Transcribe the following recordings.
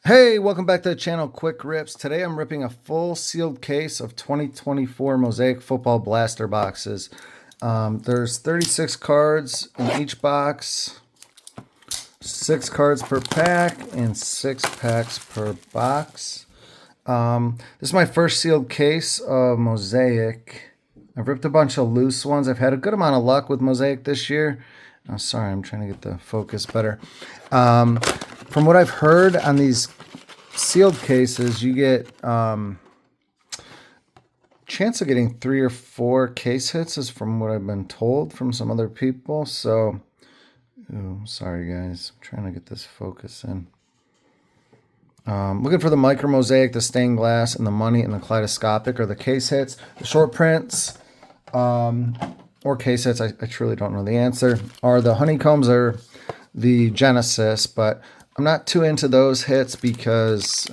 Hey, welcome back to the channel, Quick Rips. Today I'm ripping a full sealed case of 2024 Mosaic football blaster boxes. There's 36 cards in each box, 6 cards per pack, and 6 packs per box. This is my first sealed case of Mosaic. I've ripped a bunch of loose ones. I've had a good amount of luck with Mosaic this year. Oh, sorry, I'm trying to get the focus better. From what I've heard on these sealed cases, you get chance of getting 3 or 4 case hits is from what I've been told from some other people. So, sorry guys, I'm trying to get this focus in. Looking for the micro mosaic, the stained glass, and the money, and the kaleidoscopic or the case hits. The short prints or case hits, I truly don't know the answer, are the honeycombs or the Genesis, but I'm not too into those hits because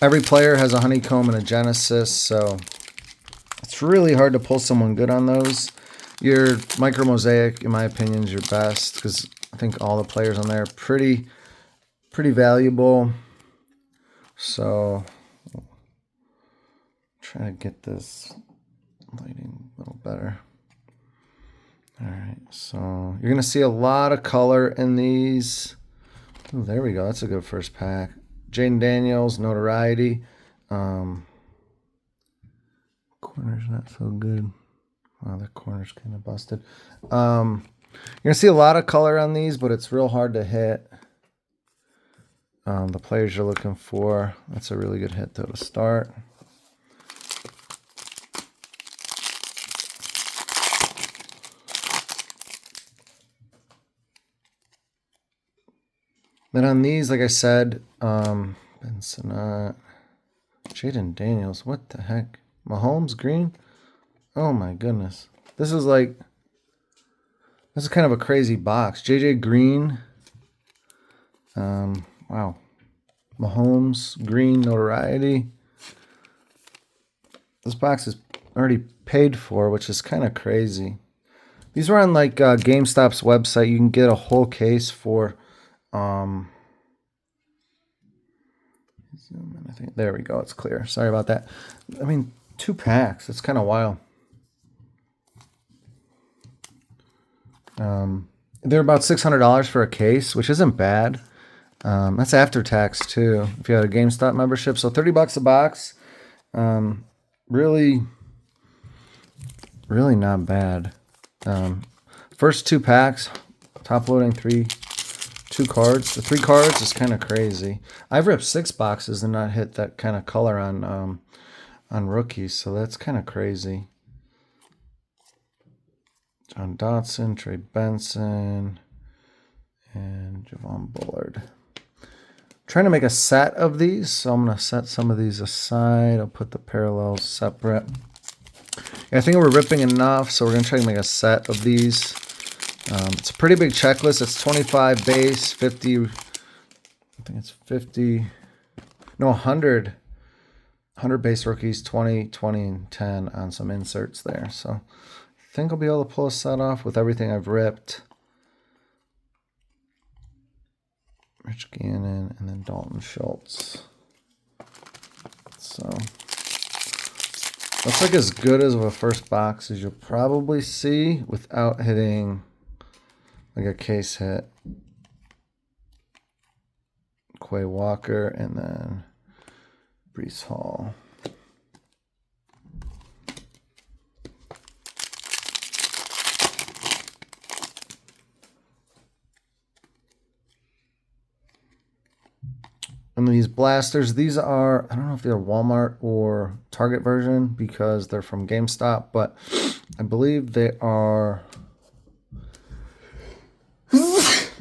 every player has a honeycomb and a Genesis, so it's really hard to pull someone good on those. Your micro mosaic, in my opinion, is your best because I think all the players on there are pretty valuable. So try to get this lighting a little better. All right, so you're gonna see a lot of color in these. Oh, there we go. That's a good first pack. Jaden Daniels, notoriety. Corner's not so good. Wow, that corner's kind of busted. You're gonna see a lot of color on these, but it's real hard to hit. The players you're looking for. That's a really good hit though to start. Then on these, like I said, Benson, Jaden Daniels, what the heck? Mahomes green? Oh my goodness. This is kind of a crazy box. JJ Green. Wow. Mahomes green notoriety. This box is already paid for, which is kind of crazy. These were on like GameStop's website. You can get a whole case for I think there we go. It's clear. Sorry about that. I mean, 2 packs. It's kind of wild. They're about $600 for a case, which isn't bad. That's after tax too. If you had a GameStop membership, so $30 a box. Really not bad. First 2 packs, top loading 2 cards. The 3 cards is kind of crazy. I've ripped 6 boxes and not hit that kind of color on rookies, so that's kind of crazy. John Dotson, Trey Benson, and Javon Bullard. Trying to make a set of these, so I'm going to set some of these aside. I'll put the parallels separate. I think we're ripping enough, so we're going to try to make a set of these. It's a pretty big checklist. It's 25 base, 50, I think it's 50, no, 100 base rookies, 20, 20, and 10 on some inserts there. So I think I'll be able to pull a set off with everything I've ripped. Rich Gannon and then Dalton Schultz. So looks like as good as of a first box as you'll probably see without hitting like a case hit. Quay Walker and then Breece Hall. And these blasters, these are, I don't know if they're Walmart or Target version because they're from GameStop, but I believe they are,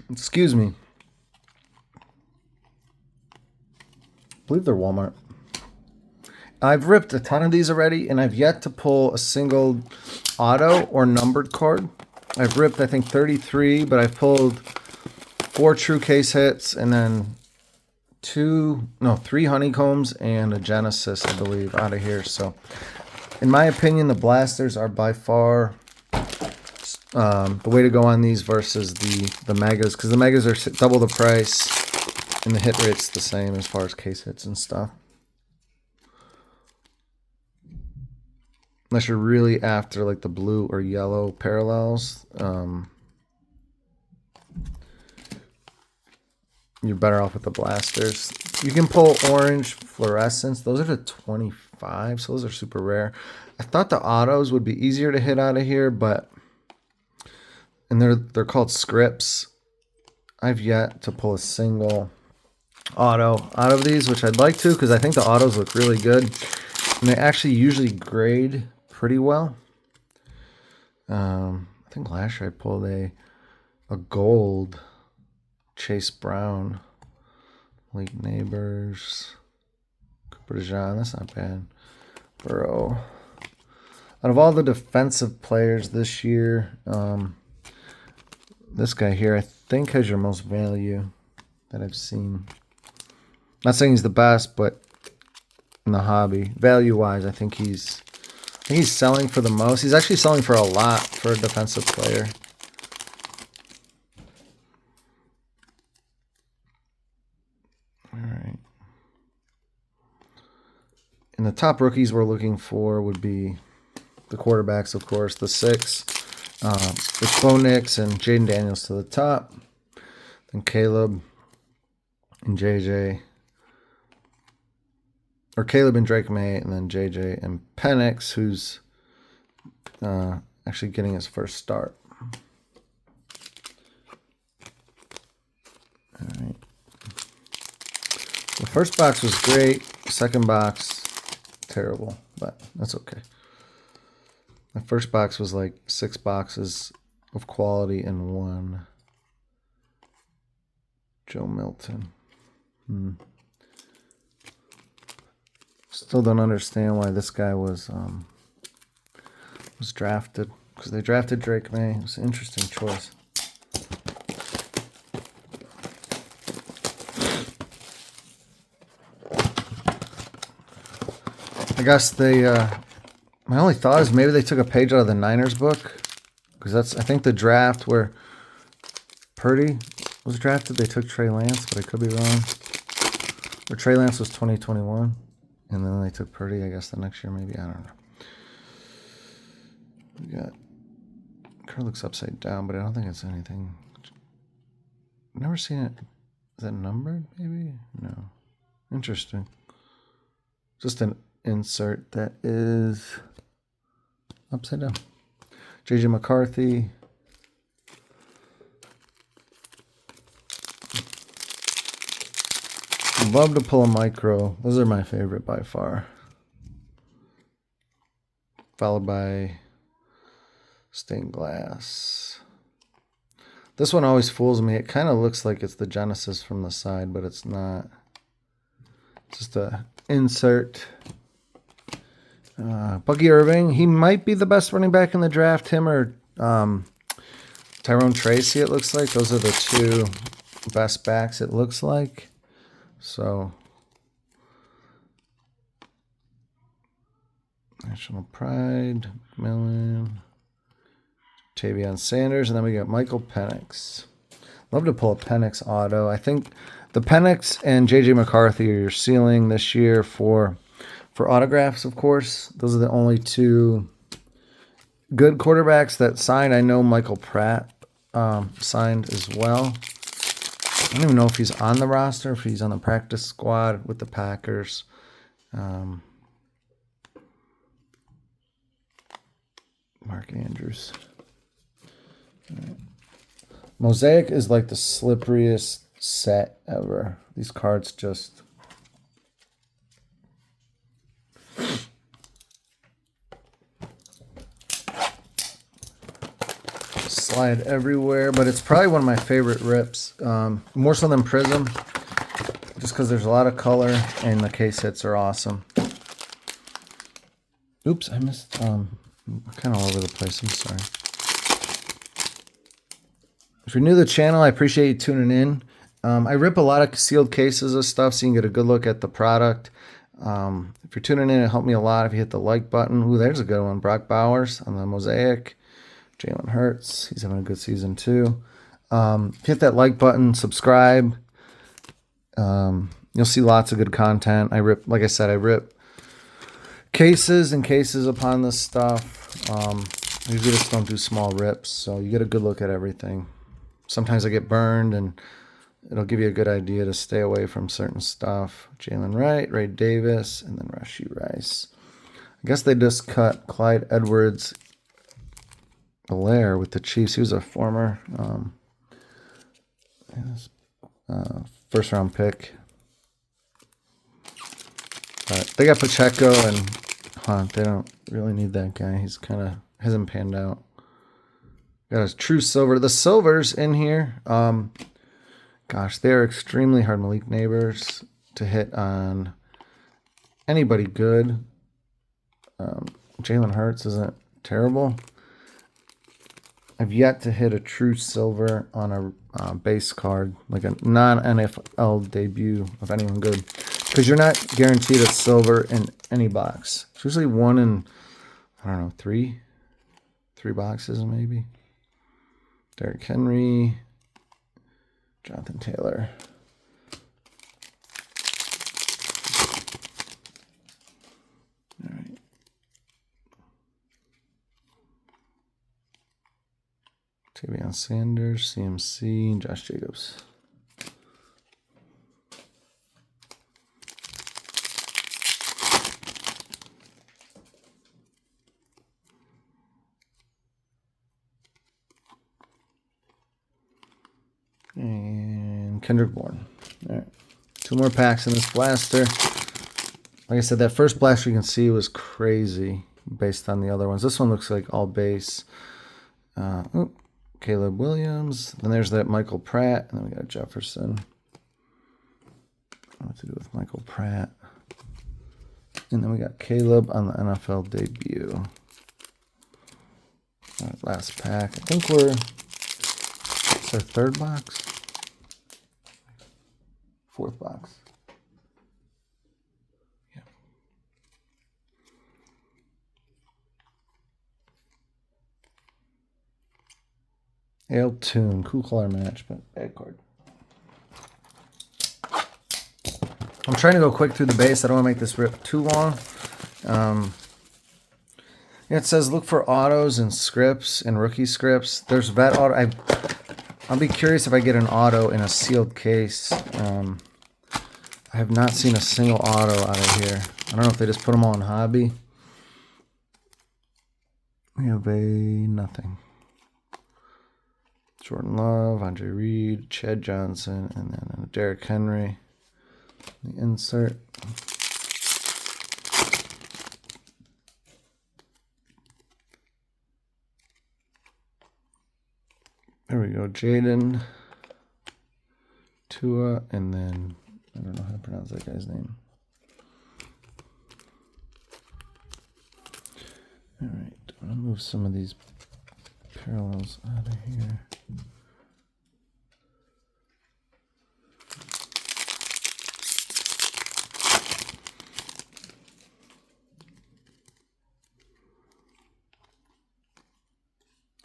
excuse me, I believe they're Walmart. I've ripped a ton of these already, and I've yet to pull a single auto or numbered card. I've ripped, I think, 33, but I've pulled 4 true case hits, and then 3 honeycombs and a Genesis, I believe, out of here. So, in my opinion, the blasters are by far the way to go on these versus the megas, because the megas are double the price And the hit rate's the same as far as case hits and stuff. Unless you're really after like the blue or yellow parallels, you're better off with the blasters. You can pull orange fluorescence. Those are the 25, so those are super rare. I thought the autos would be easier to hit out of here, and they're called scripts. I've yet to pull a single auto out of these, which I'd like to because I think the autos look really good. And they actually usually grade pretty well. I think last year I pulled a gold Chase Brown, Lake Neighbors, Cooper DeJean. That's not bad. Burrow. Out of all the defensive players this year, this guy here I think has your most value that I've seen. Not saying he's the best, but in the hobby, value-wise, I think he's selling for the most. He's actually selling for a lot for a defensive player. All right. And the top rookies we're looking for would be the quarterbacks, of course, the 6. With Bo Nix and Jaden Daniels to the top. Then Caleb and JJ. Or Caleb and Drake May, and then JJ and Penix, who's actually getting his first start. All right. The first box was great. Second box, terrible, but that's okay. My first box was like 6 boxes of quality in one. Joe Milton. Still don't understand why this guy was drafted, because they drafted Drake May. It was an interesting choice. I guess they. My only thought is maybe they took a page out of the Niners book, because that's I think the draft where Purdy was drafted. They took Trey Lance, but I could be wrong. Where Trey Lance was 2021. And then they took Purdy, I guess, the next year, maybe. I don't know. We got... Card looks upside down, but I don't think it's anything. Never seen it. Is that numbered, maybe? No. Interesting. Just an insert that is upside down. J.J. McCarthy. Love to pull a micro. Those are my favorite by far. Followed by stained glass. This one always fools me. It kind of looks like it's the Genesis from the side, but it's not. It's just a insert. Bucky Irving. He might be the best running back in the draft. Him or Tyrone Tracy, it looks like. Those are the 2 best backs, it looks like. So, National Pride, McMillan, Tavion Sanders, and then we got Michael Penix. Love to pull a Penix auto. I think the Penix and J.J. McCarthy are your ceiling this year for autographs, of course. Those are the only 2 good quarterbacks that signed. I know Michael Pratt signed as well. I don't even know if he's on the roster, if he's on the practice squad with the Packers. Mark Andrews. Right. Mosaic is like the slipperiest set ever. These cards just... slide everywhere, but it's probably one of my favorite rips, more so than Prism, just because there's a lot of color and the case hits are awesome. Oops, I missed, I'm kind of all over the place, I'm sorry. If you're new to the channel, I appreciate you tuning in. I rip a lot of sealed cases of stuff so you can get a good look at the product. If you're tuning in, it helped me a lot if you hit the like button. Ooh, there's a good one. Brock Bowers on the Mosaic. Jalen Hurts, he's having a good season too. Hit that like button, subscribe, You'll see lots of good content. Like I said, I rip cases and cases upon this stuff. I usually just don't do small rips, so you get a good look at everything. Sometimes I get burned, and it'll give you a good idea to stay away from certain stuff. Jalen Wright, Ray Davis, and then Rashee Rice. I guess they just cut Clyde Edwards-Helaire with the Chiefs. He was a former first-round pick. But they got Pacheco and Hunt. They don't really need that guy. He's kind of hasn't panned out. Got a true silver. The silvers in here, gosh, they are extremely hard. Malik Neighbors to hit on anybody good. Jalen Hurts isn't terrible. I've yet to hit a true silver on a base card, like a non-NFL debut of anyone good. Because you're not guaranteed a silver in any box. It's usually one in, I don't know, three boxes maybe. Derrick Henry, Jonathan Taylor. All right. Tavion Sanders, CMC, Josh Jacobs. And Kendrick Bourne. All right. 2 more packs in this blaster. Like I said, that first blaster you can see was crazy based on the other ones. This one looks like all base. Caleb Williams. Then there's that Michael Pratt. And then we got Jefferson. What to do with Michael Pratt. And then we got Caleb on the NFL debut. All right, last pack. I think it's our 3rd box. 4th box. Yeah. Ale Tune, cool color match, but bad card. I'm trying to go quick through the base. I don't want to make this rip too long. It says look for autos and scripts and rookie scripts. There's vet auto. I'll be curious if I get an auto in a sealed case. I have not seen a single auto out of here. I don't know if they just put them all in hobby. We have nothing. Jordan Love, Andre Reed, Chad Johnson, and then Derrick Henry. The insert. There we go. Jaden, Tua, and then I don't know how to pronounce that guy's name. All right. I'm going to move some of these parallels out of here.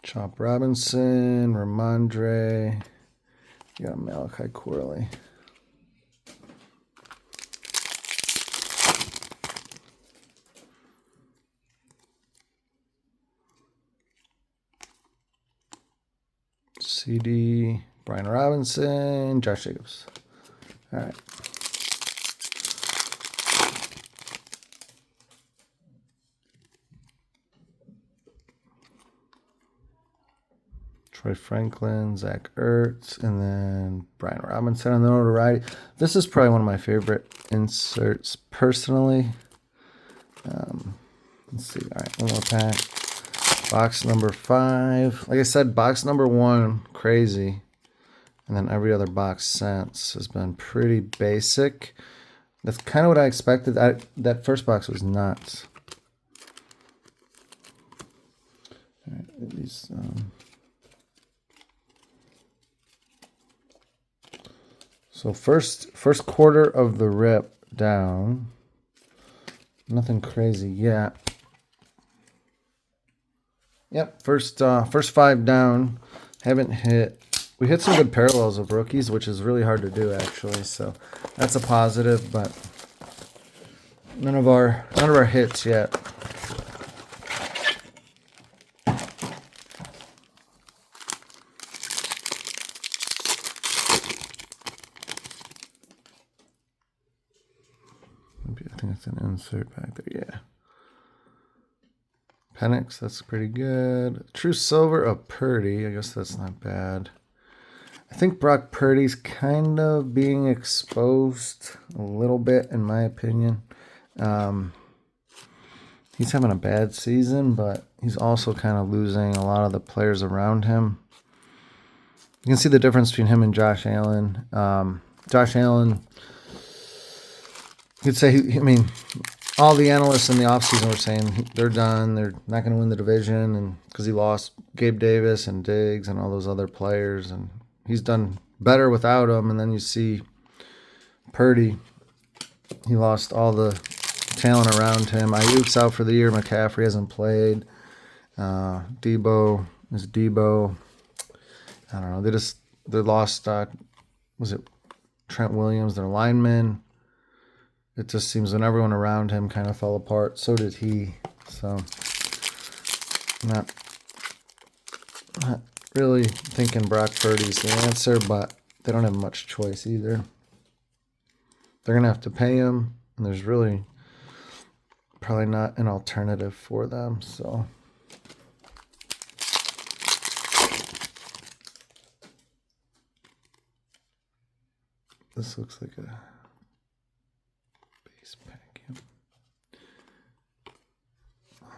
Chop Robinson, Ramondre. You got Malachi Corley. CD, Brian Robinson, Josh Jacobs. All right. Troy Franklin, Zach Ertz, and then Brian Robinson on the notoriety. This is probably one of my favorite inserts personally. Let's see. All right, one more pack. Box number 5. Like I said, box number 1, crazy. And then every other box since has been pretty basic. That's kind of what I expected. That first box was nuts. All right, at least... So first quarter of the rip down. Nothing crazy yet. Yep, first 5 down. Haven't hit. We hit some good parallels of rookies, which is really hard to do actually. So that's a positive, but none of our hits yet. I think it's an insert back there. Yeah. Penix, that's pretty good. True Silver of Purdy. I guess that's not bad. I think Brock Purdy's kind of being exposed a little bit, in my opinion. He's having a bad season, but he's also kind of losing a lot of the players around him. You can see the difference between him and Josh Allen. Josh Allen, you could say, I mean, all the analysts in the offseason were saying they're done. They're not going to win the division, and because he lost Gabe Davis and Diggs and all those other players, and he's done better without them. And then you see Purdy. He lost all the talent around him. Ayuk's out for the year. McCaffrey hasn't played. Debo is Debo. I don't know. They lost. Was it Trent Williams? Their lineman. It just seems when everyone around him kind of fell apart, so did he. So, not really thinking Brock Purdy's the answer, but they don't have much choice either. They're going to have to pay him, and there's really probably not an alternative for them. So, this looks like a base pack. Yep.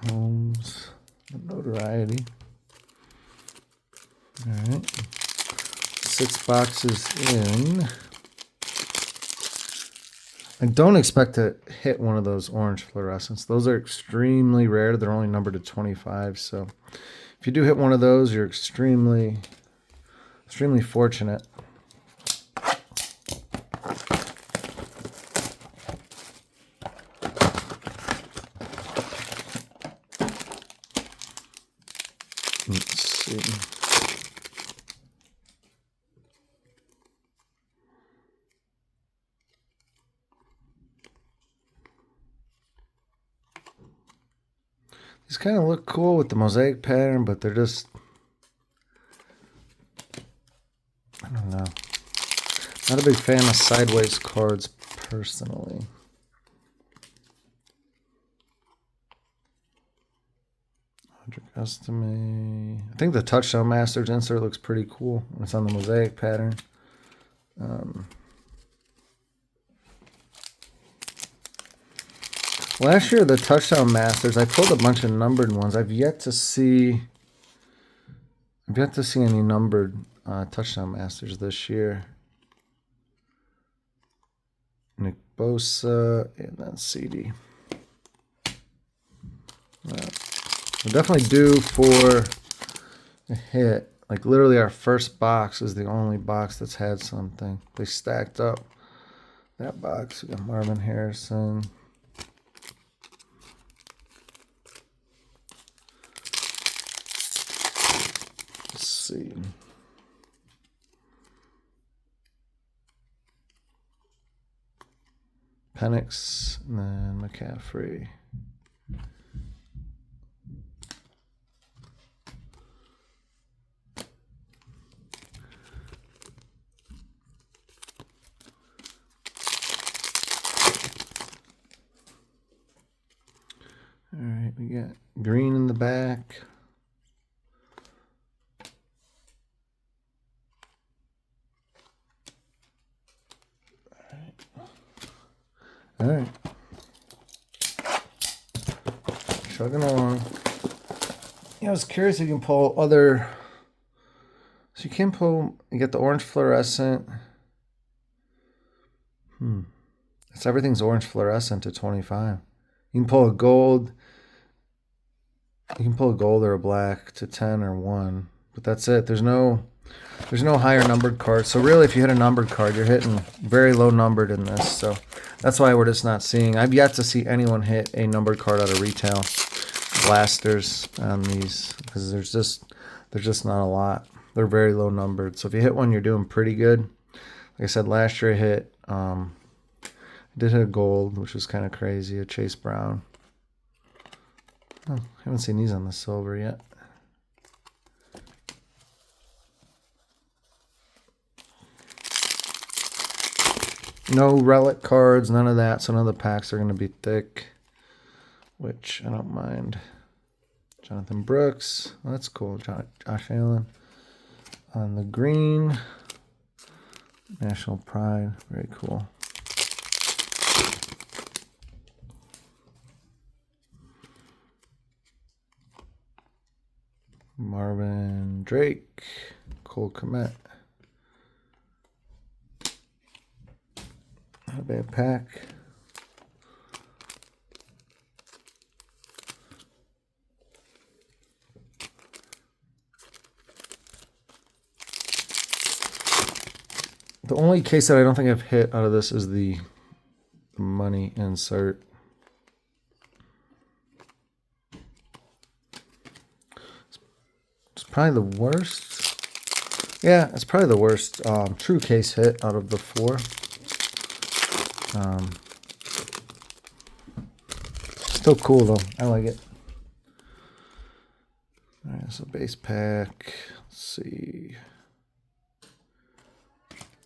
Holmes, notoriety. All right. 6 boxes in. I don't expect to hit one of those orange fluorescents. Those are extremely rare. They're only numbered to 25. So if you do hit one of those, you're extremely fortunate. Let's see. These kind of look cool with the mosaic pattern, but they're just, I don't know. Not a big fan of sideways cards personally. Estimate. I think the Touchdown Masters insert looks pretty cool. It's on the mosaic pattern. Last year, the Touchdown Masters, I pulled a bunch of numbered ones. I've yet to see any numbered Touchdown Masters this year. Nick Bosa and then CD. We're definitely due for a hit. Like literally our first box is the only box that's had something. They stacked up that box. We got Marvin Harrison. Let's see. Penix and then McCaffrey. All right, we got green in the back. All right. Chugging along. Yeah, I was curious if you can pull other. So you can pull, you get the orange fluorescent. It's everything's orange fluorescent to 25. You can pull a gold. You can pull a gold or a black to 10 or 1, but that's it. There's no higher numbered card. So really, if you hit a numbered card, you're hitting very low numbered in this. So that's why we're just not seeing. I've yet to see anyone hit a numbered card out of retail blasters on these because there's just not a lot. they're very low numbered. So if you hit one, you're doing pretty good. Like I said, last year I hit, did hit a gold, which was kind of crazy, a Chase Brown. Oh, haven't seen these on the silver yet. No relic cards, none of that. So none of the packs are going to be thick, which I don't mind. Jonathan Brooks, well, that's cool. Josh Allen on the green. National Pride, very cool. Marvin Drake, Cole Kmet. Not a bad pack. The only case that I don't think I've hit out of this is the money insert. It's probably the worst. Yeah, it's probably the worst true case hit out of the 4. Still cool though. I like it. All right, so base pack. Let's see.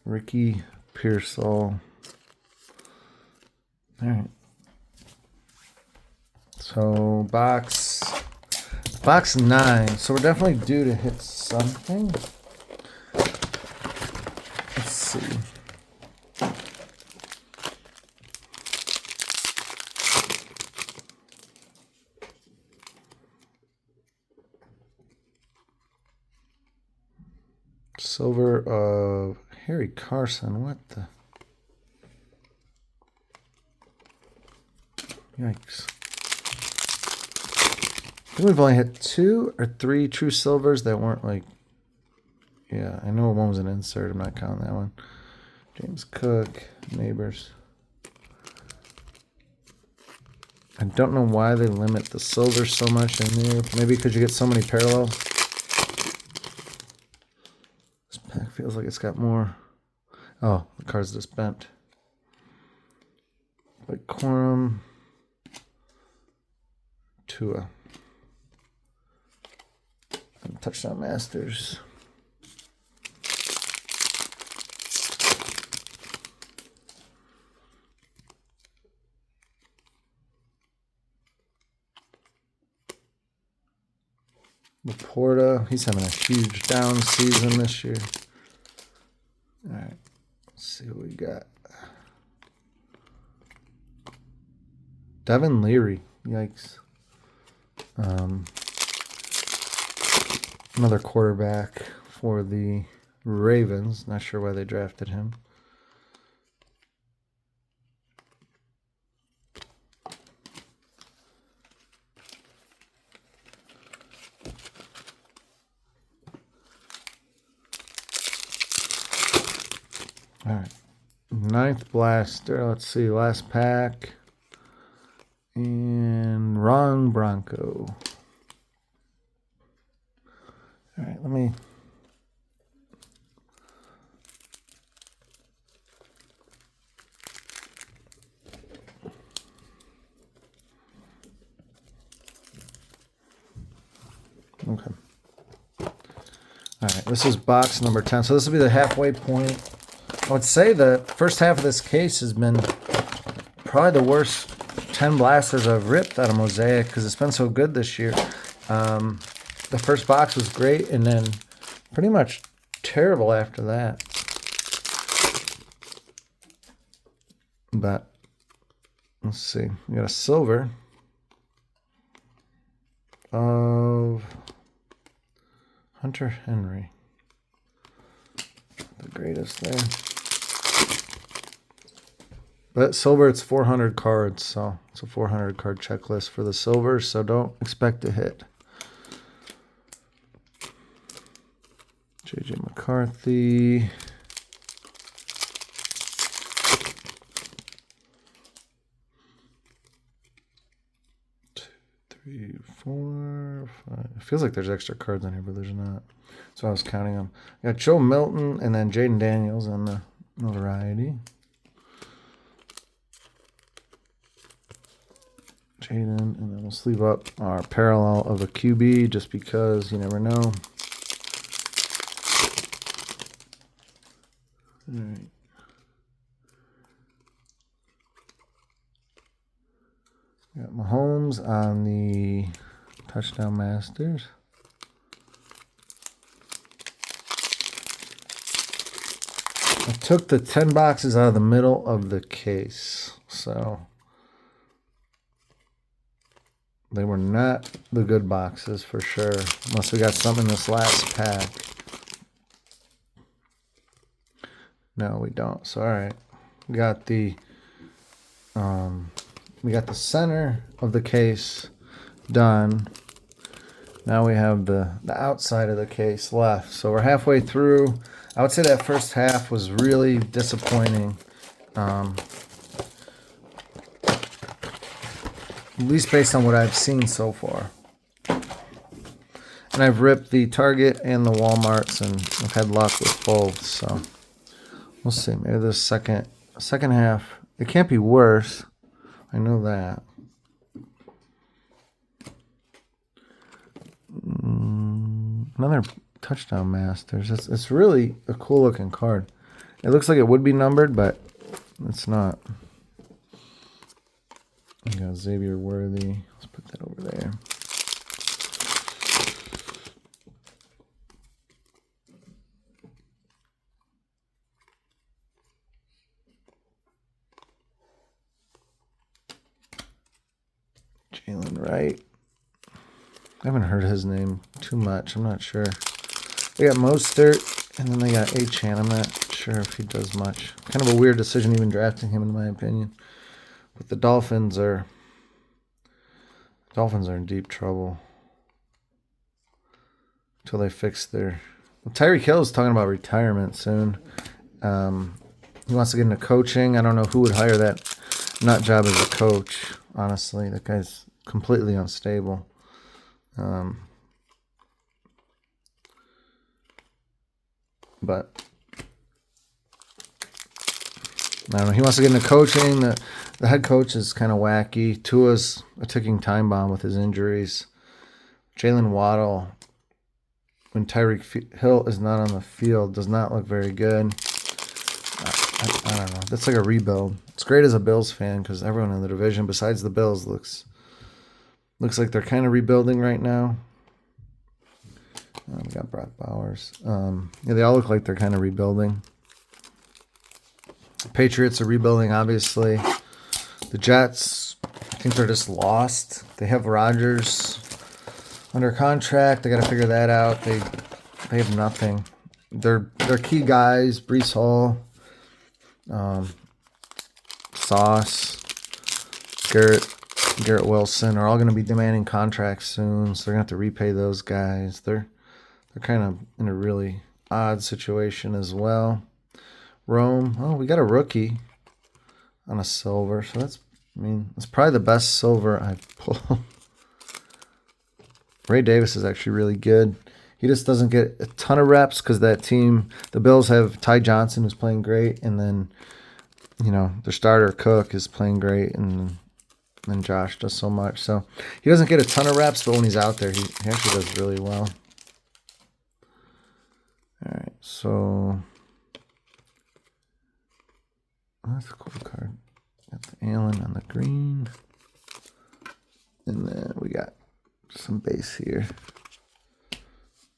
Ricky Pearsall. All right. So box 9. So we're definitely due to hit something. Let's see. Silver of Harry Carson. What the? Yikes. I think we've only hit 2 or 3 true silvers that weren't like... Yeah, I know one was an insert. I'm not counting that one. James Cook, Neighbors. I don't know why they limit the silver so much in there. Maybe because you get so many parallels. This pack feels like it's got more. Oh, the card's just bent. Like Quorum. Tua. And Touchdown Masters. Laporta, he's having a huge down season this year. All right, let's see what we got. Devin Leary, yikes. Another quarterback for the Ravens. Not sure why they drafted him. All right, 9th blaster. Let's see, last pack. And Ron Bronco. All right, let me... Okay. All right, this is box number 10. So this will be the halfway point. I would say the first half of this case has been probably the worst 10 blasters I've ripped out of Mosaic because it's been so good this year. The first box was great and then pretty much terrible after that. But let's see. We got a silver of Hunter Henry. The greatest there. But silver, it's 400 cards, so it's a 400 card checklist for the silver, so don't expect to hit. JJ McCarthy. Two, three, four, five. It feels like there's extra cards on here, but there's not. So I was counting them. I got Joe Milton and then Jaden Daniels on the notoriety. Jaden, and then we'll sleeve up our parallel of a QB just because you never know. All right. Got Mahomes on the touchdown masters. I took the 10 boxes out of the middle of the case, so they were not the good boxes for sure, unless we got some in this last pack. No, we don't. So all right, we got the center of the case done. Now we have the outside of the case left. So we're halfway through. I would say that first half was really disappointing. At least based on what I've seen so far. And I've ripped the Target and the Walmarts, and I've had luck with both. So we'll see. Maybe the second half, it can't be worse. I know that. Another touchdown masters. It's really a cool looking card. It looks like it would be numbered, but it's not. I got Xavier Worthy. Let's put that over there. Jalen Wright. I haven't heard his name too much. I'm not sure. They got Mostert, and then they got Achan. I'm not sure if he does much. Kind of a weird decision even drafting him, in my opinion. But the Dolphins are in deep trouble until they fix their. Well, Tyreek Hill is talking about retirement soon. He wants to get into coaching. I don't know who would hire that nut job as a coach. Honestly, that guy's completely unstable. But I don't know. He wants to get into coaching. The head coach is kind of wacky. Tua's a ticking time bomb with his injuries. Jalen Waddle, when Tyreek Hill is not on the field, does not look very good. I don't know. That's like a rebuild. It's great as a Bills fan because everyone in the division besides the Bills looks like they're kind of rebuilding right now. We got Brock Bowers. Yeah, they all look like they're kind of rebuilding. Patriots are rebuilding, obviously. The Jets, I think they're just lost. They have Rodgers under contract. They got to figure that out. They have nothing. Their key guys, Breece Hall, Sauce, Garrett Wilson, are all going to be demanding contracts soon. So they're going to have to repay those guys. They're kind of in a really odd situation as well. Rome, oh, we got a rookie on a silver, so that's probably the best silver I've pulled. Ray Davis is actually really good. He just doesn't get a ton of reps because that team, the Bills have Ty Johnson who's playing great, and then their starter Cook is playing great, and then Josh does so much. So he doesn't get a ton of reps, but when he's out there, he actually does really well. All right, so that's a cool card. Got the Allen on the green. And then we got some base here.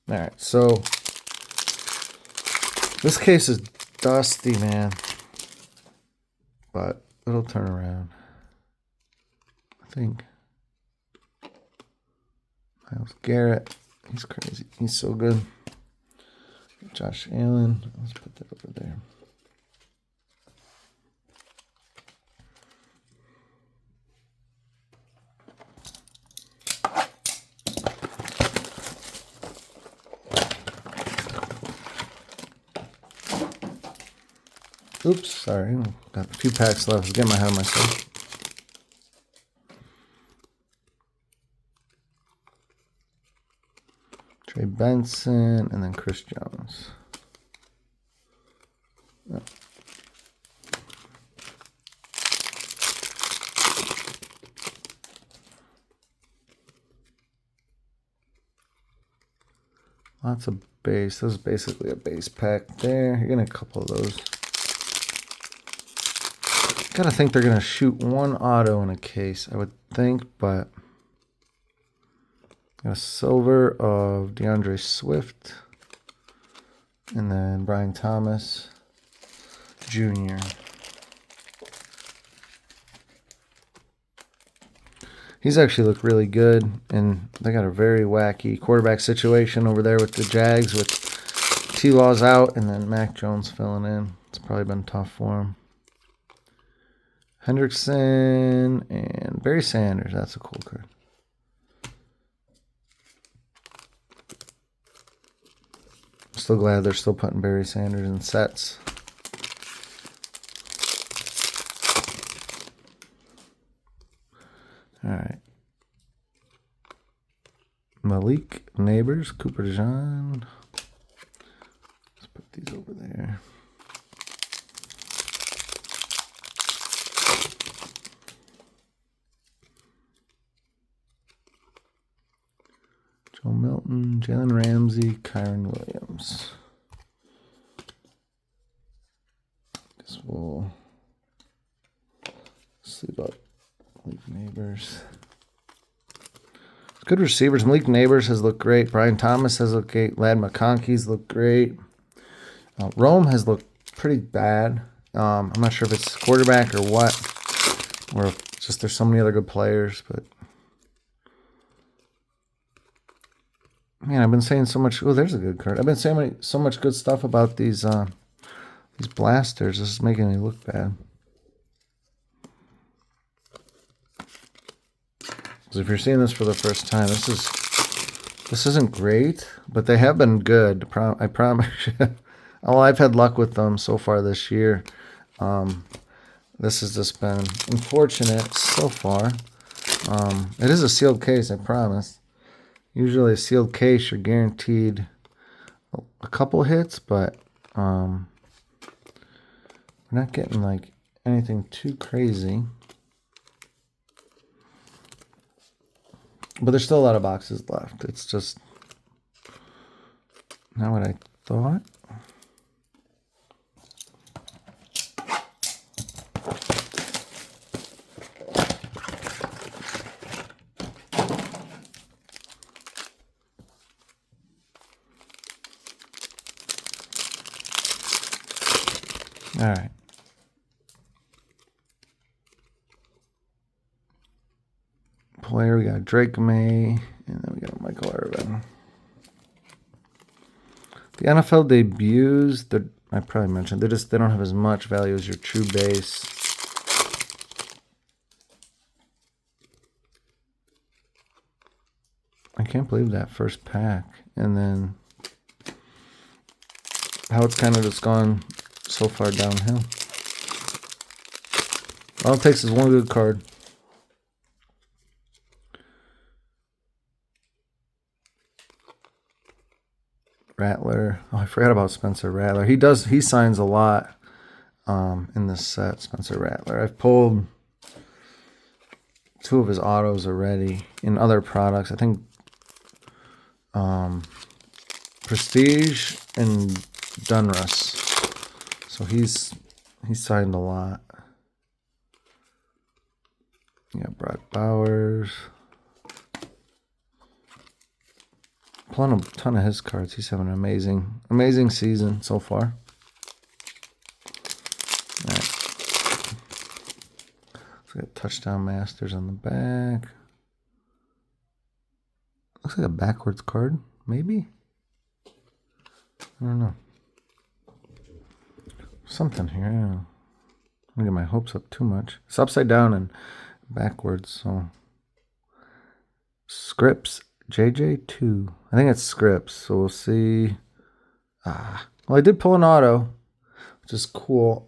All right, so this case is dusty, man. But it'll turn around. I think. Myles Garrett. He's crazy. He's so good. Josh Allen. Let's put that over there. Oops, sorry. Got a few packs left. I was getting ahead of myself. Trey Benson, and then Chris Jones. Oh. Lots of base. This is basically a base pack there. You're getting a couple of those. Gotta think they're gonna shoot one auto in a case, I would think, but got a silver of DeAndre Swift, and then Brian Thomas Jr. He's actually looked really good, and they got a very wacky quarterback situation over there with the Jags, with T-Law's out and then Mac Jones filling in. It's probably been tough for him. Hendrickson and Barry Sanders. That's a cool card. Still glad they're still putting Barry Sanders in sets. All right. Malik Neighbors, Cooper DeJean. Let's put these over there. Joe Milton, Jalen Ramsey, Kyron Williams. Guess we'll sleep up. Malik Neighbors. Good receivers. Malik Neighbors has looked great. Brian Thomas has looked great. Lad McConkey's looked great. Rome has looked pretty bad. I'm not sure if it's quarterback or what, or if just there's so many other good players. But man, I've been saying so much. Oh, there's a good card. I've been saying so much good stuff about these blasters. This is making me look bad. Because if you're seeing this for the first time, this isn't great, but they have been good. I promise you. Well, I've had luck with them so far this year. This has just been unfortunate so far. It is a sealed case, I promise. Usually a sealed case, you're guaranteed a couple hits, but we're not getting like anything too crazy. But there's still a lot of boxes left. It's just not what I thought. All right. Player, we got Drake May, and then we got Michael Irvin. The NFL debuts, I probably mentioned, they don't have as much value as your true base. I can't believe that first pack, and then how it's kind of just gone so far downhill. All it takes is one good card. Rattler. Oh, I forgot about Spencer Rattler. He signs a lot in this set, Spencer Rattler. I've pulled 2 of his autos already in other products. I think Prestige and Dunruss. So he's signed a lot. Yeah, Brock Bowers. Pulling a ton of his cards. He's having an amazing season so far. All right. Let's get Touchdown Masters on the back. Looks like a backwards card, maybe? I don't know. Something here. I don't know. I'm gonna get my hopes up too much. It's upside down and backwards, so. Scripps. JJ2. I think it's Scripps, so we'll see. Well, I did pull an auto, which is cool.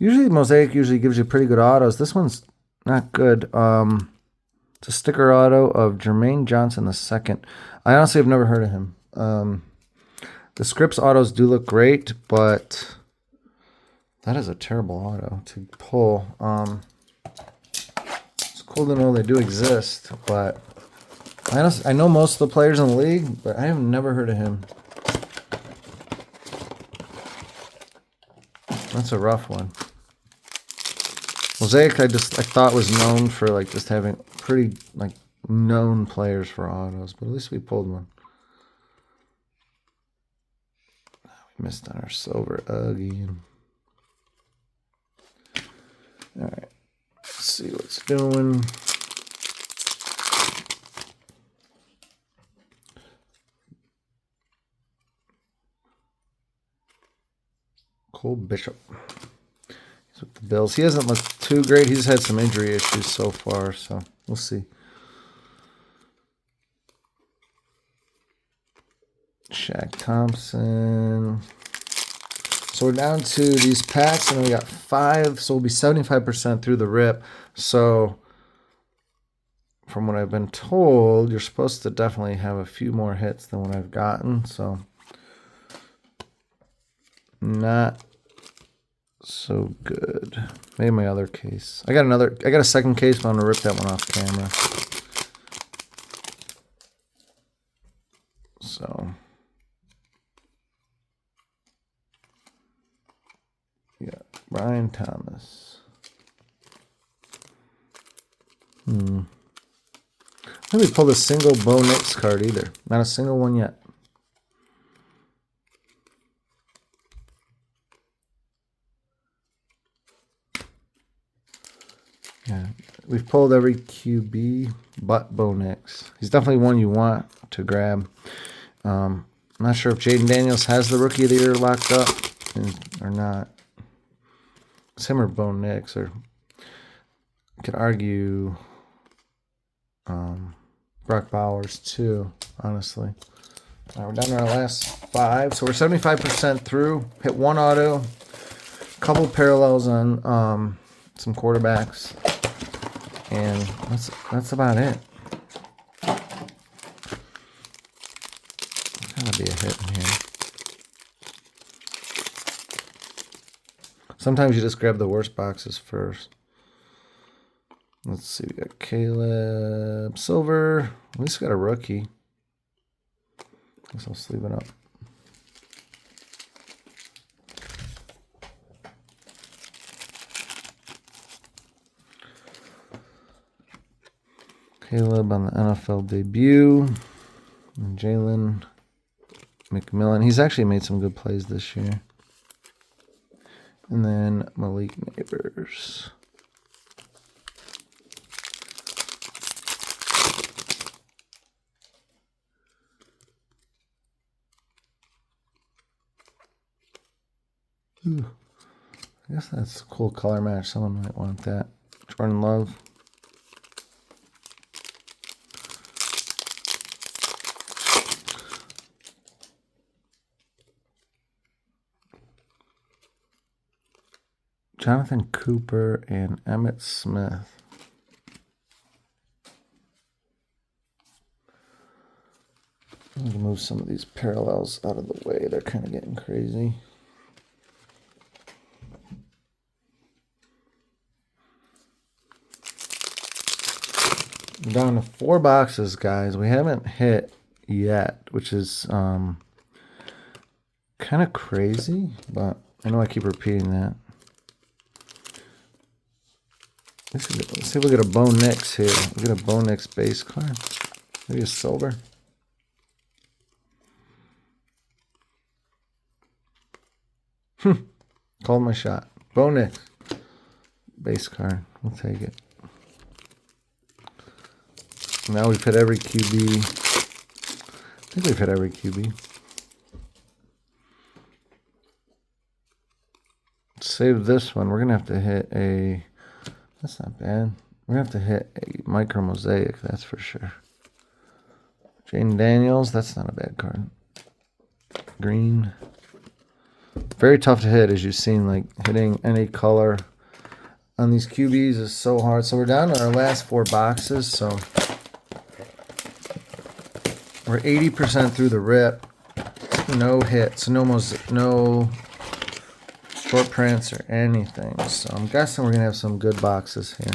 Usually Mosaic gives you pretty good autos. This one's not good. It's a sticker auto of Jermaine Johnson II. I honestly have never heard of him. The Scripps autos do look great, but that is a terrible auto to pull. It's cool to know they do exist, but I know most of the players in the league, but I have never heard of him. That's a rough one. Mosaic, I thought was known for like just having pretty like known players for autos, but at least we pulled one. We missed on our silver again. All right, let's see what's doing. Cole Bishop. He's with the Bills. He hasn't looked too great. He's had some injury issues so far, so we'll see. Shaq Thompson. So we're down to these packs, and we got 5, so we'll be 75% through the rip. So from what I've been told, you're supposed to definitely have a few more hits than what I've gotten, so not so good. Maybe my other case. I got a second case, but I'm gonna rip that one off camera. So yeah, Brian Thomas. I haven't pulled a single Bo Nix card either. Not a single one yet. Yeah, we've pulled every QB but Bo Nix. He's definitely one you want to grab. I'm not sure if Jaden Daniels has the Rookie of the Year locked up or not. It's him or Bo Nix, or you could argue Brock Bowers too, honestly. All right, we're down to our last 5, so we're 75% through. Hit one auto, couple parallels on some quarterbacks, and that's about it. Gotta be a hit in here. Sometimes you just grab the worst boxes first. Let's see, we got Caleb Silver. At least we got a rookie. Guess I'll sleeve it up. Caleb on the NFL debut. And Jalen McMillan. He's actually made some good plays this year. And then Malik Neighbors. Ooh, I guess that's a cool color match. Someone might want that. Jordan Love. Jonathan Cooper and Emmett Smith. I'm going to move some of these parallels out of the way. They're kind of getting crazy. We're down to 4 boxes, guys. We haven't hit yet, which is kind of crazy, but I know I keep repeating that. Let's see if we get a Bo Nix here. We get a Bo Nix base card. Maybe a silver. Called my shot. Bo Nix base card. We'll take it. Now we've hit every QB. I think we've hit every QB. Save this one. We're going to have to hit a... That's not bad. We're going to have to hit a micro mosaic, that's for sure. Jaden Daniels, that's not a bad card. Green. Very tough to hit, as you've seen, like hitting any color on these QBs is so hard. So we're down to our last 4 boxes. So we're 80% through the rip. No hits, no short prints or anything. So I'm guessing we're gonna have some good boxes here.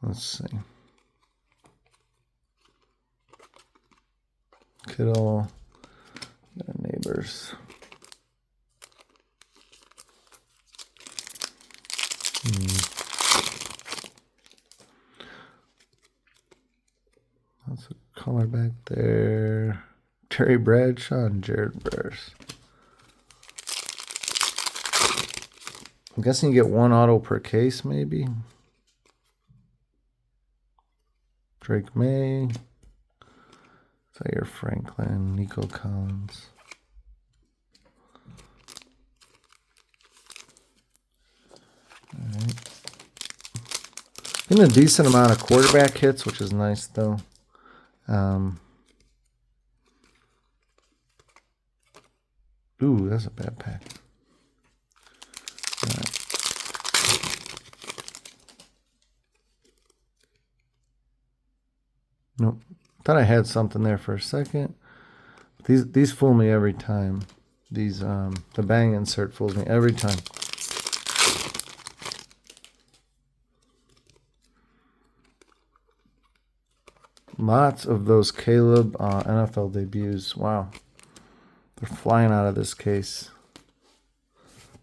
Let's see. Kittle, Neighbors. That's a color back there. Terry Bradshaw and Jared Bears. I'm guessing you get 1 auto per case, maybe. Drake May. Zaire Franklin, Nico Collins. All right. Getting a decent amount of quarterback hits, which is nice, though. Ooh, that's a bad pack. All right. Nope. Thought I had something there for a second. These fool me every time. These the bang insert fools me every time. Lots of those Caleb NFL debuts. Wow. They're flying out of this case.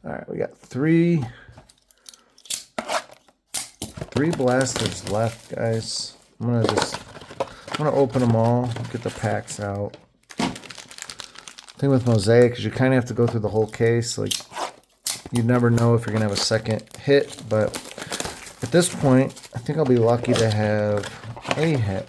All right, we got three blasters left, guys. I'm gonna open them all, get the packs out. Thing with Mosaic is you kind of have to go through the whole case. Like, you never know if you're gonna have a second hit, but at this point, I think I'll be lucky to have a hit.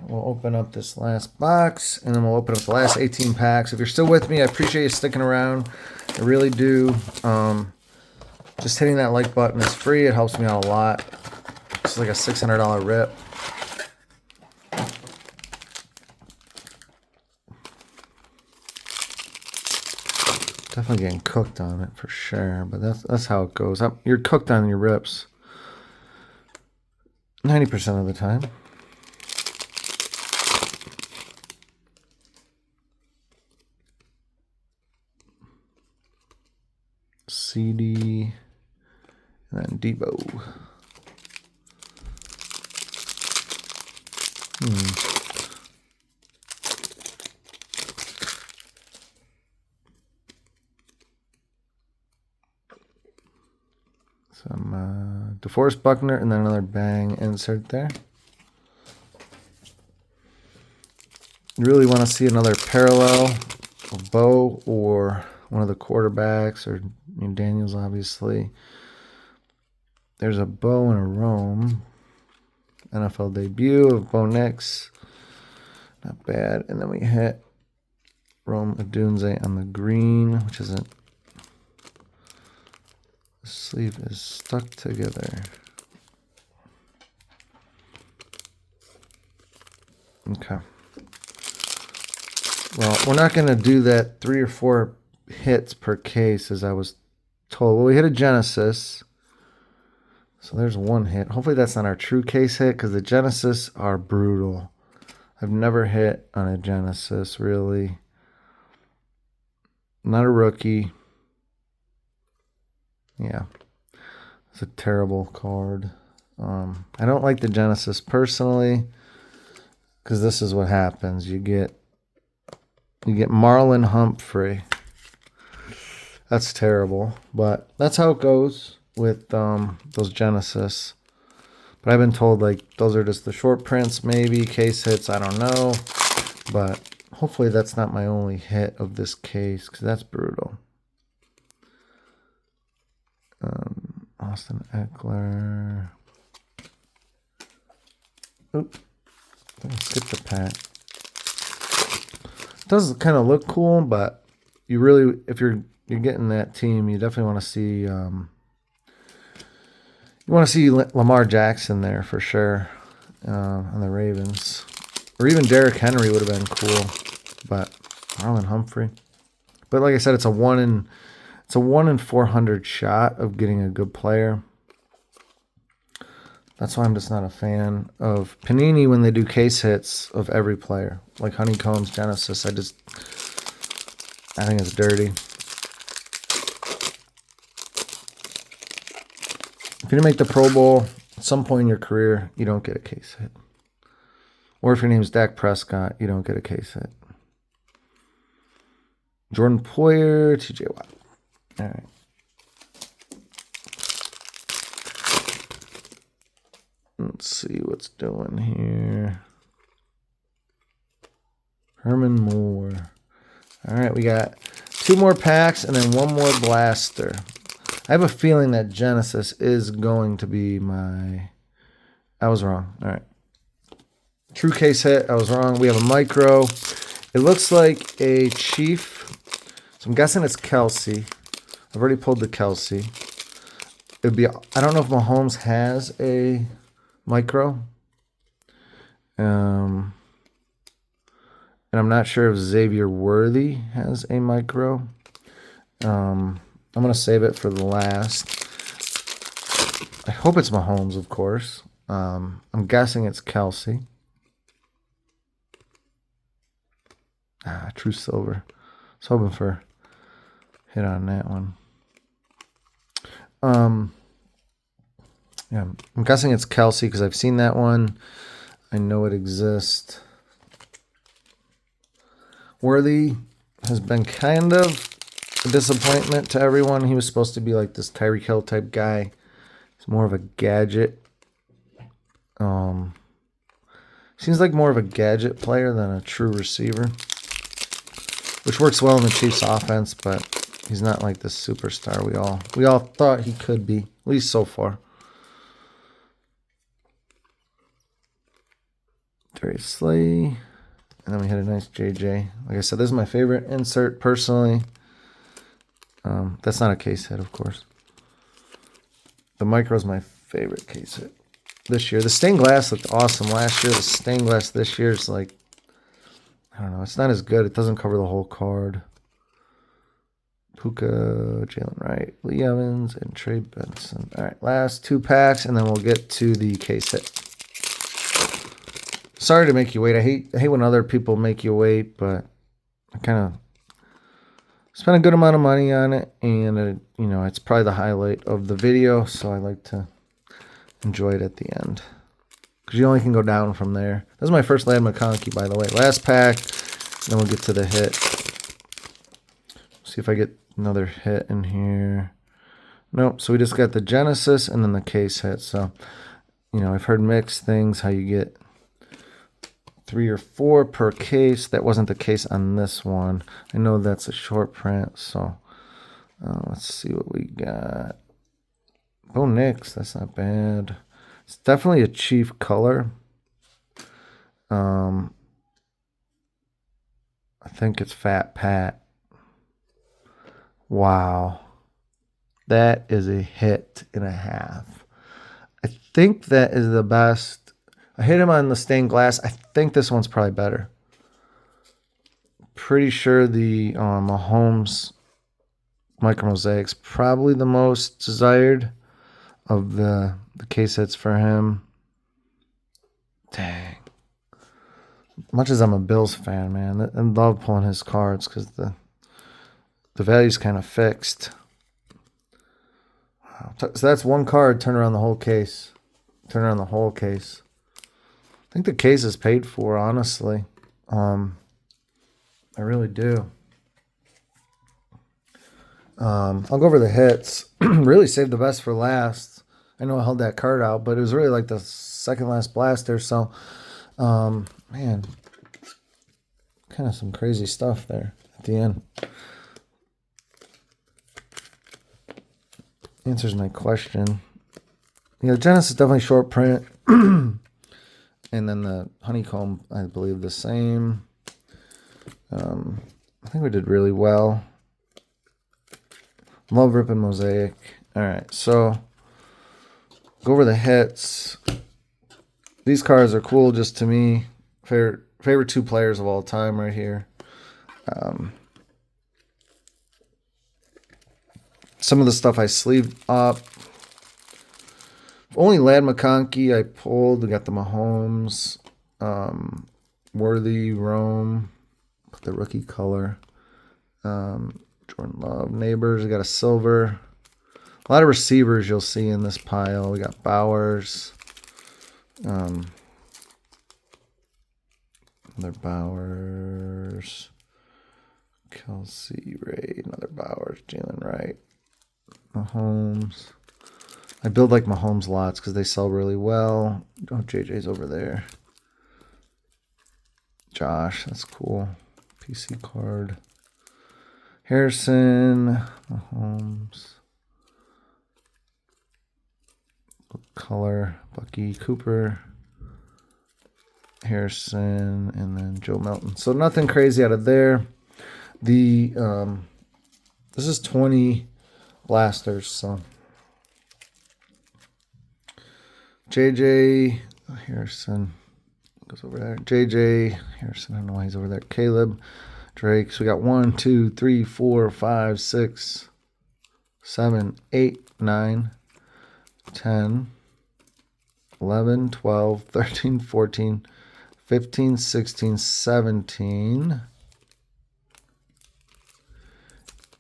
We'll open up this last box, and then we'll open up the last 18 packs. If you're still with me, I appreciate you sticking around. I really do. Just hitting that like button is free. It helps me out a lot. It's like a $600 rip. Definitely getting cooked on it for sure, but that's how it goes. You're cooked on your rips 90% of the time. CD, and then Debo. Some DeForest Buckner, and then another bang insert there. You really want to see another parallel of Bo or one of the quarterbacks, or Daniels, obviously. There's a Bo and a Rome. NFL debut of Bo Nix. Not bad. And then we hit Rome Odunze on the green, which isn't. The sleeve is stuck together. Okay. Well, we're not going to do that 3 or 4 hits per case as I was told. Well, we hit a Genesis. So there's 1 hit. Hopefully that's not our true case hit, because the Genesis are brutal. I've never hit on a Genesis, really. Not a rookie. Yeah. It's a terrible card. I don't like the Genesis personally, because this is what happens. You get Marlon Humphrey. That's terrible, but that's how it goes with those Genesis. But I've been told, like, those are just the short prints, maybe case hits. I don't know, but hopefully that's not my only hit of this case, because that's brutal. Austin Eckler. Oop. Skip the pack. It does kind of look cool, but you really, if you're getting that team, you definitely want to see You want to see Lamar Jackson there for sure on the Ravens. Or even Derrick Henry would have been cool. But Marlon Humphrey. But like I said, it's a 1 in 400 shot of getting a good player. That's why I'm just not a fan of Panini when they do case hits of every player. Like Honeycombs, Genesis. I think it's dirty. If you didn't make the Pro Bowl at some point in your career, you don't get a case hit. Or if your name's Dak Prescott, you don't get a case hit. Jordan Poyer, TJ Watt. All right. Let's see what's doing here. Herman Moore. All right, we got 2 more packs and then 1 more blaster. I have a feeling that Genesis is going to be my... I was wrong. All right. True case hit. I was wrong. We have a micro. It looks like a Chief. So I'm guessing it's Kelsey. I've already pulled the Kelsey. It would be... I don't know if Mahomes has a micro. And I'm not sure if Xavier Worthy has a micro. I'm going to save it for the last. I hope it's Mahomes, of course. I'm guessing it's Kelsey. True silver. I was hoping for hit on that one. Yeah, I'm guessing it's Kelsey because I've seen that one. I know it exists. Worthy has been kind of a disappointment to everyone. He was supposed to be like this Tyreek Hill type guy. He's more of a gadget. Seems like more of a gadget player than a true receiver, which works well in the Chiefs' offense, but he's not like the superstar we all thought he could be, at least so far. Darius Slay. And then we had a nice JJ. Like I said, this is my favorite insert personally. That's not a case hit, of course. The micro is my favorite case hit this year. The stained glass looked awesome last year. The stained glass this year is like, I don't know. It's not as good. It doesn't cover the whole card. Puka, Jalen Wright, Lee Evans, and Trey Benson. All right, last 2 packs, and then we'll get to the case hit. Sorry to make you wait. I hate when other people make you wait, but I kind of spent a good amount of money on it, and it's probably the highlight of the video, so I like to enjoy it at the end because you only can go down from there. This is my first Ladd McConkey, by the way. Last pack, then we'll get to the hit. See if I get another hit in here. Nope. So we just got the Genesis and then the case hit. So, I've heard mixed things, how you get 3 or 4 per case. That wasn't the case on this one. I know that's a short print, so let's see what we got. Bo Nix, that's not bad. It's definitely a Chief color. I think it's Fat Pat. Wow. That is a hit and a half. I think that is the best. I hit him on the stained glass. I think this one's probably better. Pretty sure the Mahomes Micro Mosaic's probably the most desired of the case hits for him. Dang. Much as I'm a Bills fan, man, I love pulling his cards because the value's kind of fixed. Wow. So that's one card. Turn around the whole case. Turn around the whole case. I think the case is paid for, honestly. I really do. I'll go over the hits. Really saved the best for last. I know I held that card out, but it was really like the second last blaster. So, man, kind of some crazy stuff there at the end. Answers my question. Genesis is definitely short print. And then the honeycomb, I believe, the same. I think we did really well. Love ripping Mosaic. All right, so Go over the hits. These cards are cool just to me. Favorite 2 players of all time right here. Some of the stuff I sleeved up. Only Lad McConkey I pulled. We got the Mahomes, Worthy, Rome, put the rookie color. Jordan Love, Neighbors. We got a silver. A lot of receivers you'll see in this pile. We got Bowers. Another Bowers. Kelsey, Ray, another Bowers, Jalen Wright. Mahomes. I build like Mahomes lots because they sell really well. Oh, JJ's over there. Josh, that's cool. PC card. Harrison, Mahomes. Color, Bucky, Cooper, Harrison, and then Joe Melton. So nothing crazy out of there. The this is 20 blasters, so JJ Harrison goes over there. JJ Harrison, I don't know why he's over there. Caleb Drake. So we got 1, 2, 3, 4, 5, 6, 7, 8, 9, 10, 11, 12, 13, 14, 15, 16, 17,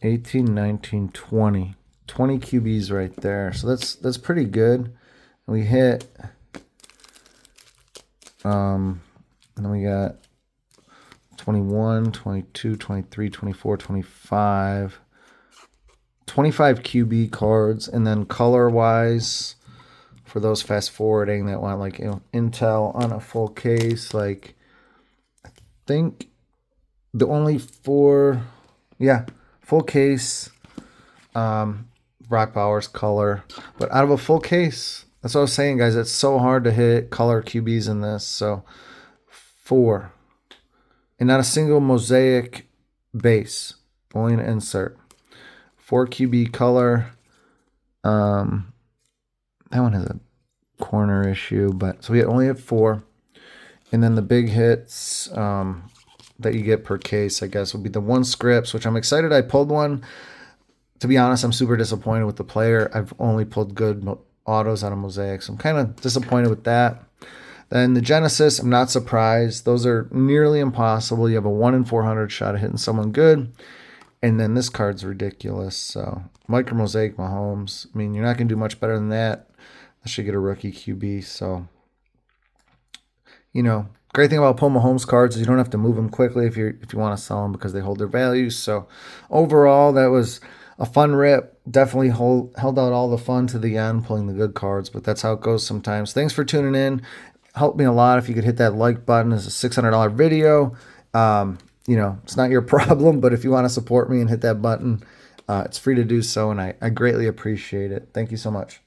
18, 19, 20. 20 QBs right there. So that's pretty good. We hit and then we got 21, 22, 23, 24, 25. 25 QB cards, and then color-wise, for those fast-forwarding that want, like, Intel on a full case, like, I think the only 4, full case, Brock Bowers color, but out of a full case, that's what I was saying, guys, it's so hard to hit color QBs in this, so 4, and not a single Mosaic base, only an insert. 4 QB color. That one has a corner issue, but so we only have 4. And then the big hits that you get per case, I guess, would be the 1 scripts, which I'm excited I pulled one. To be honest, I'm super disappointed with the player. I've only pulled good autos out of Mosaic, so I'm kind of disappointed with that. Then the Genesis, I'm not surprised. Those are nearly impossible. You have a 1 in 400 shot of hitting someone good. And then this card's ridiculous. So Micro Mosaic Mahomes. I mean, you're not going to do much better than that. I should get a rookie QB. So, great thing about pulling Mahomes cards is you don't have to move them quickly if you want to sell them because they hold their value. So overall, that was a fun rip. Definitely held out all the fun to the end, pulling the good cards. But that's how it goes sometimes. Thanks for tuning in. Helped me a lot if you could hit that like button. It's a $600 video. It's not your problem, but if you want to support me and hit that button, it's free to do so, and I greatly appreciate it. Thank you so much.